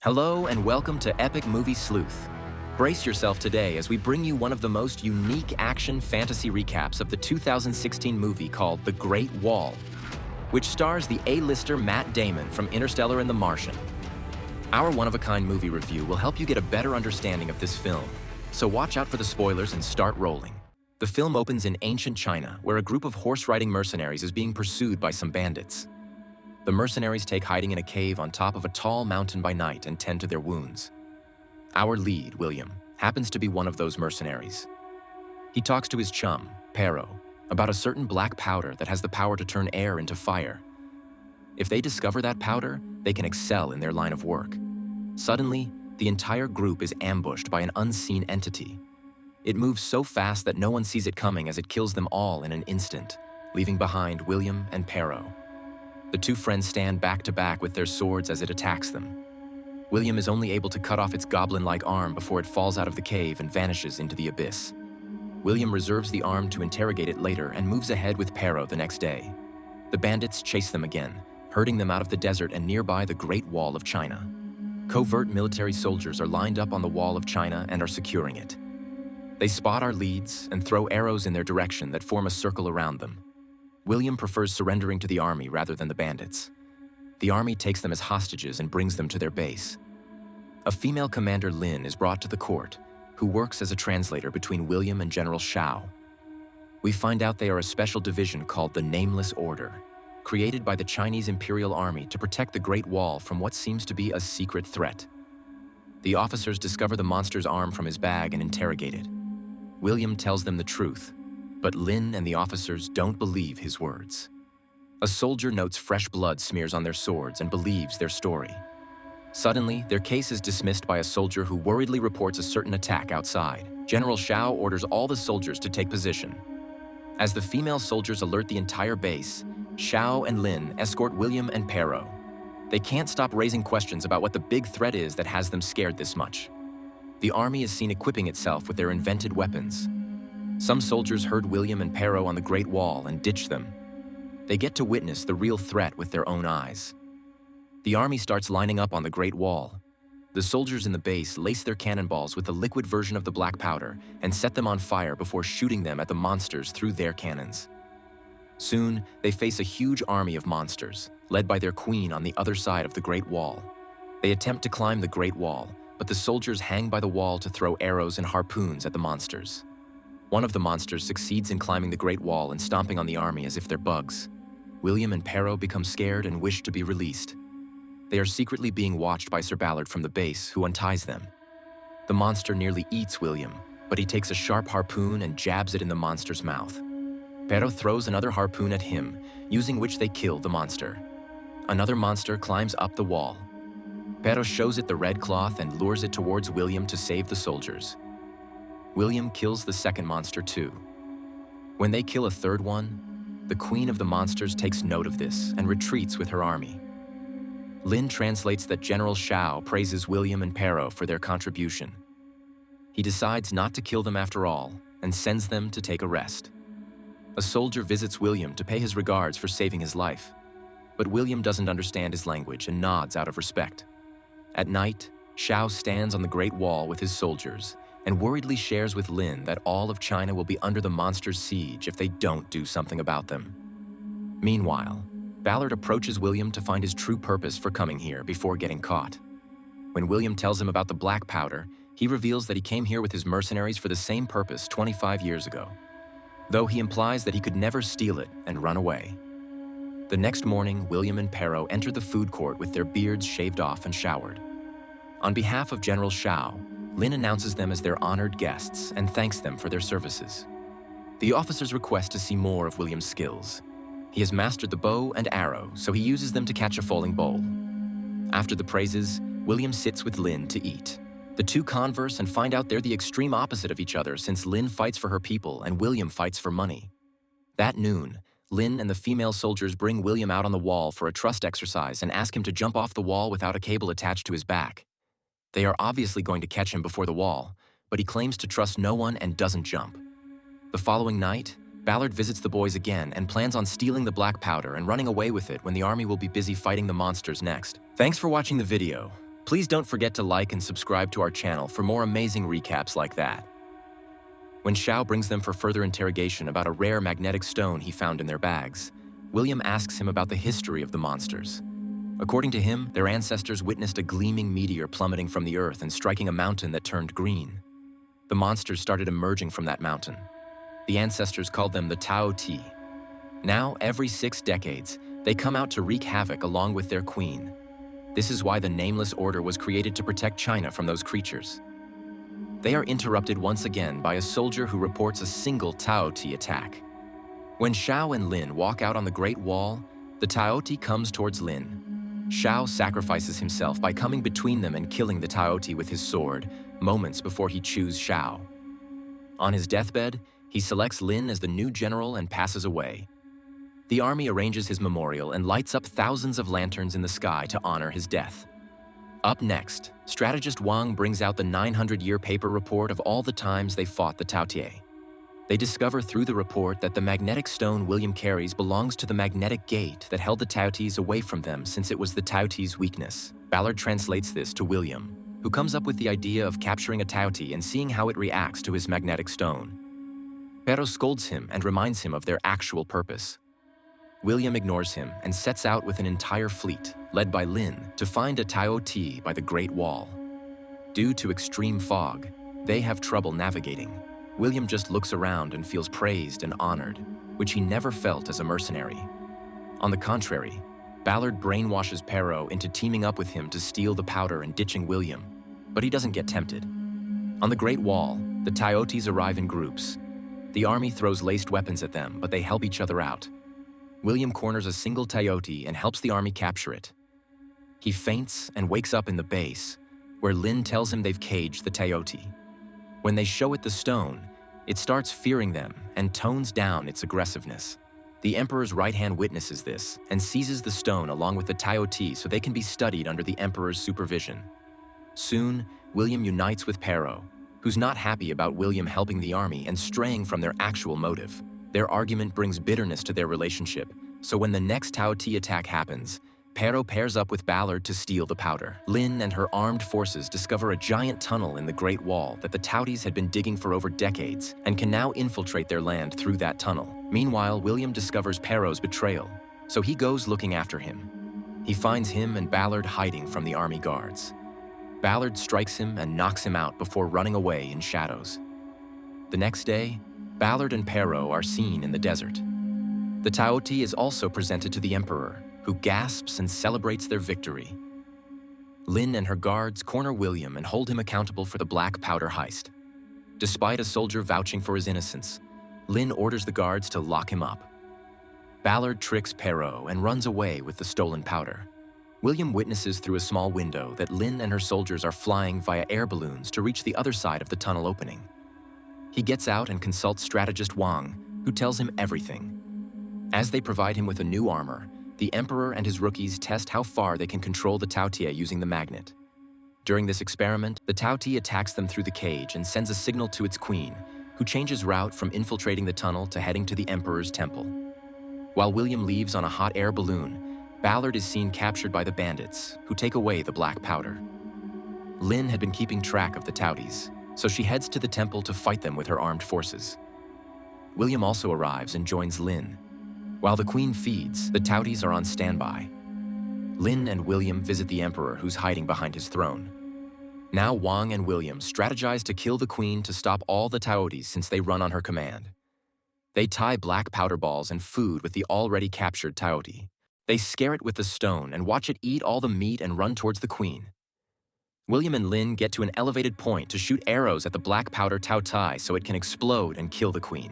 Hello and welcome to Epic Movie Sleuth. Brace yourself today as we bring you one of the most unique action fantasy recaps of the 2016 movie called The Great Wall, which stars the A-lister Matt Damon from Interstellar and The Martian. Our one-of-a-kind movie review will help you get a better understanding of this film, so watch out for the spoilers and start rolling. The film opens in ancient China, where a group of horse-riding mercenaries is being pursued by some bandits. The mercenaries take hiding in a cave on top of a tall mountain by night and tend to their wounds. Our lead, William, happens to be one of those mercenaries. He talks to his chum, Pero, about a certain black powder that has the power to turn air into fire. If they discover that powder, they can excel in their line of work. Suddenly, the entire group is ambushed by an unseen entity. It moves so fast that no one sees it coming as it kills them all in an instant, leaving behind William and Pero. The two friends stand back to back with their swords as it attacks them. William is only able to cut off its goblin-like arm before it falls out of the cave and vanishes into the abyss. William reserves the arm to interrogate it later and moves ahead with Pero the next day. The bandits chase them again, herding them out of the desert and nearby the Great Wall of China. Covert military soldiers are lined up on the Wall of China and are securing it. They spot our leads and throw arrows in their direction that form a circle around them. William prefers surrendering to the army rather than the bandits. The army takes them as hostages and brings them to their base. A female commander, Lin, is brought to the court, who works as a translator between William and General Shao. We find out they are a special division called the Nameless Order, created by the Chinese Imperial Army to protect the Great Wall from what seems to be a secret threat. The officers discover the monster's arm from his bag and interrogate it. William tells them the truth, but Lin and the officers don't believe his words. A soldier notes fresh blood smears on their swords and believes their story. Suddenly, their case is dismissed by a soldier who worriedly reports a certain attack outside. General Shao orders all the soldiers to take position. As the female soldiers alert the entire base, Shao and Lin escort William and Pero. They can't stop raising questions about what the big threat is that has them scared this much. The army is seen equipping itself with their invented weapons. Some soldiers herd William and Pero on the Great Wall and ditch them. They get to witness the real threat with their own eyes. The army starts lining up on the Great Wall. The soldiers in the base lace their cannonballs with the liquid version of the black powder and set them on fire before shooting them at the monsters through their cannons. Soon, they face a huge army of monsters, led by their queen on the other side of the Great Wall. They attempt to climb the Great Wall, but the soldiers hang by the wall to throw arrows and harpoons at the monsters. One of the monsters succeeds in climbing the Great Wall and stomping on the army as if they're bugs. William and Pero become scared and wish to be released. They are secretly being watched by Sir Ballard from the base, who unties them. The monster nearly eats William, but he takes a sharp harpoon and jabs it in the monster's mouth. Pero throws another harpoon at him, using which they kill the monster. Another monster climbs up the wall. Pero shows it the red cloth and lures it towards William to save the soldiers. William kills the second monster too. When they kill a third one, the queen of the monsters takes note of this and retreats with her army. Lin translates that General Shao praises William and Pero for their contribution. He decides not to kill them after all and sends them to take a rest. A soldier visits William to pay his regards for saving his life, but William doesn't understand his language and nods out of respect. At night, Shao stands on the Great Wall with his soldiers and worriedly shares with Lin that all of China will be under the monster's siege if they don't do something about them. Meanwhile, Ballard approaches William to find his true purpose for coming here before getting caught. When William tells him about the black powder, he reveals that he came here with his mercenaries for the same purpose 25 years ago, though he implies that he could never steal it and run away. The next morning, William and Pero enter the food court with their beards shaved off and showered. On behalf of General Shao, Lin announces them as their honored guests and thanks them for their services. The officers request to see more of William's skills. He has mastered the bow and arrow, so he uses them to catch a falling bowl. After the praises, William sits with Lin to eat. The two converse and find out they're the extreme opposite of each other, since Lin fights for her people and William fights for money. That noon, Lin and the female soldiers bring William out on the wall for a trust exercise and ask him to jump off the wall without a cable attached to his back. They are obviously going to catch him before the wall, but he claims to trust no one and doesn't jump. The following night, Ballard visits the boys again and plans on stealing the black powder and running away with it when the army will be busy fighting the monsters next. Thanks for watching the video. Please don't forget to like and subscribe to our channel for more amazing recaps like that. When Xiao brings them for further interrogation about a rare magnetic stone he found in their bags, William asks him about the history of the monsters. According to him, their ancestors witnessed a gleaming meteor plummeting from the earth and striking a mountain that turned green. The monsters started emerging from that mountain. The ancestors called them the TO EPIC. Now, every 6 decades, they come out to wreak havoc along with their queen. This is why the Nameless Order was created to protect China from those creatures. They are interrupted once again by a soldier who reports a single TO EPIC attack. When Xiao and Lin walk out on the Great Wall, the TO EPIC comes towards Lin. Xiao sacrifices himself by coming between them and killing the TO EPIC with his sword, moments before he chooses Xiao. On his deathbed, he selects Lin as the new general and passes away. The army arranges his memorial and lights up thousands of lanterns in the sky to honor his death. Up next, strategist Wang brings out the 900-year paper report of all the times they fought the TO EPIC. They discover through the report that the magnetic stone William carries belongs to the magnetic gate that held the TO EPICs away from them since it was the TO EPICs' weakness. Ballard translates this to William, who comes up with the idea of capturing a TO EPIC and seeing how it reacts to his magnetic stone. Pero scolds him and reminds him of their actual purpose. William ignores him and sets out with an entire fleet, led by Lin, to find a TO EPIC by the Great Wall. Due to extreme fog, they have trouble navigating. William just looks around and feels praised and honored, which he never felt as a mercenary. On the contrary, Ballard brainwashes Pero into teaming up with him to steal the powder and ditching William, but he doesn't get tempted. On the Great Wall, the TO EPICs arrive in groups. The army throws laced weapons at them, but they help each other out. William corners a single TO EPIC and helps the army capture it. He faints and wakes up in the base, where Lin tells him they've caged the TO EPIC. When they show it the stone, it starts fearing them and tones down its aggressiveness. The Emperor's right hand witnesses this and seizes the stone along with the TO EPIC so they can be studied under the Emperor's supervision. Soon, William unites with Pero, who's not happy about William helping the army and straying from their actual motive. Their argument brings bitterness to their relationship, so when the next TO EPIC attack happens, Pero pairs up with Ballard to steal the powder. Lin and her armed forces discover a giant tunnel in the Great Wall that the TO EPICs had been digging for over decades and can now infiltrate their land through that tunnel. Meanwhile, William discovers Pero's betrayal, so he goes looking after him. He finds him and Ballard hiding from the army guards. Ballard strikes him and knocks him out before running away in shadows. The next day, Ballard and Pero are seen in the desert. The TO EPIC is also presented to the Emperor, who gasps and celebrates their victory. Lin and her guards corner William and hold him accountable for the black powder heist. Despite a soldier vouching for his innocence, Lin orders the guards to lock him up. Ballard tricks Pero and runs away with the stolen powder. William witnesses through a small window that Lin and her soldiers are flying via air balloons to reach the other side of the tunnel opening. He gets out and consults strategist Wang, who tells him everything. As they provide him with a new armor, the Emperor and his rookies test how far they can control the TO EPIC using the magnet. During this experiment, the TO EPIC attacks them through the cage and sends a signal to its queen, who changes route from infiltrating the tunnel to heading to the Emperor's temple. While William leaves on a hot air balloon, Ballard is seen captured by the bandits, who take away the black powder. Lin had been keeping track of the TO EPICs, so she heads to the temple to fight them with her armed forces. William also arrives and joins Lin. While the queen feeds, the TO EPICs are on standby. Lin and William visit the Emperor, who's hiding behind his throne. Now Wang and William strategize to kill the queen to stop all the TO EPICs since they run on her command. They tie black powder balls and food with the already captured TO EPIC. They scare it with the stone and watch it eat all the meat and run towards the queen. William and Lin get to an elevated point to shoot arrows at the black powder TO EPIC so it can explode and kill the queen.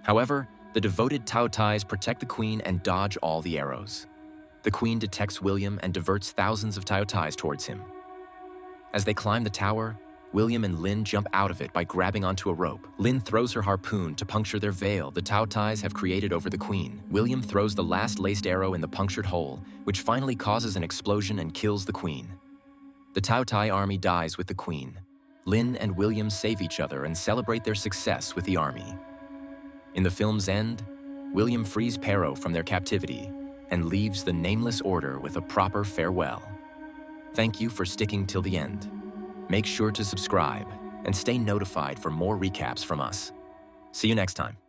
However, the devoted TO EPICs protect the queen and dodge all the arrows. The queen detects William and diverts thousands of TO EPICs towards him. As they climb the tower, William and Lin jump out of it by grabbing onto a rope. Lin throws her harpoon to puncture their veil the TO EPICs have created over the queen. William throws the last laced arrow in the punctured hole, which finally causes an explosion and kills the queen. The TO EPIC army dies with the queen. Lin and William save each other and celebrate their success with the army. In the film's end, William frees Pero from their captivity and leaves the Nameless Order with a proper farewell. Thank you for sticking till the end. Make sure to subscribe and stay notified for more recaps from us. See you next time.